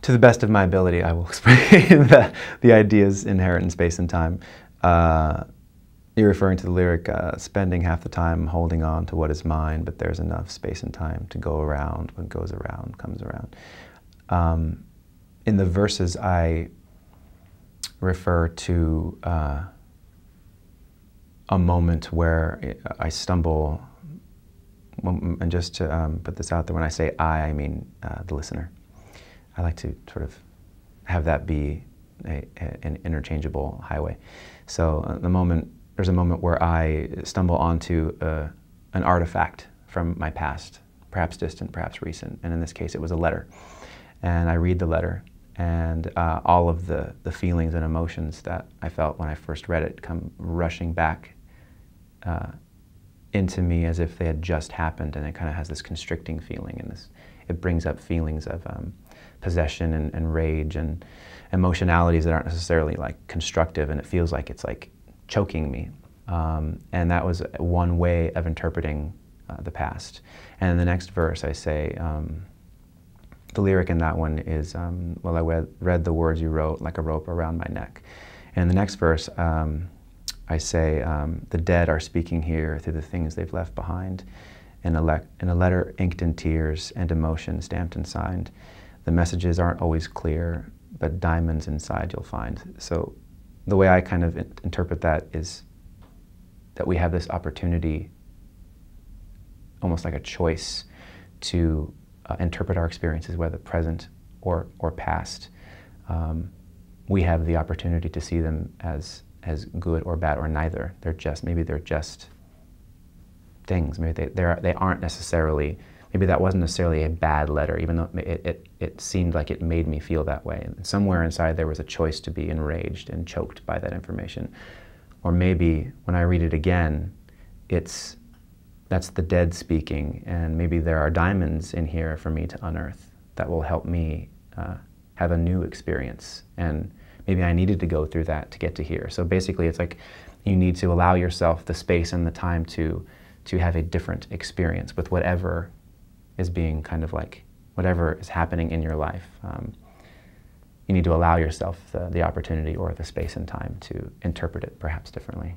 To the best of my ability, I will explain the ideas inherent in space and time. You're referring to the lyric, spending half the time holding on to what is mine, but there's enough space and time to go around. What goes around comes around. In the verses, I refer to a moment where I stumble, and just to put this out there, when I say I mean the listener. I like to sort of have that be an interchangeable highway. So there's a moment where I stumble onto an artifact from my past, perhaps distant, perhaps recent, and in this case it was a letter. And I read the letter, and all of the feelings and emotions that I felt when I first read it come rushing back into me as if they had just happened, and it kind of has this constricting feeling, and it brings up feelings of possession and rage and emotionalities that aren't necessarily like constructive, and it feels like it's like choking me. And that was one way of interpreting the past. And in the next verse I say, the lyric in that one is, well, I read the words you wrote like a rope around my neck. And in the next verse I say, the dead are speaking here through the things they've left behind, in a letter inked in tears and emotion stamped and signed. The messages aren't always clear, but diamonds inside you'll find. So the way I kind of interpret that is that we have this opportunity, almost like a choice, to interpret our experiences, whether present or past. We have the opportunity to see them as good or bad or neither. Maybe they're just things. Maybe they aren't necessarily. Maybe that wasn't necessarily a bad letter, even though it seemed like it made me feel that way. And somewhere inside there was a choice to be enraged and choked by that information. Or maybe when I read it again, that's the dead speaking, and maybe there are diamonds in here for me to unearth that will help me have a new experience. And maybe I needed to go through that to get to here. So basically it's like you need to allow yourself the space and the time to have a different experience with whatever is being kind of like, whatever is happening in your life. You need to allow yourself the opportunity or the space and time to interpret it perhaps differently.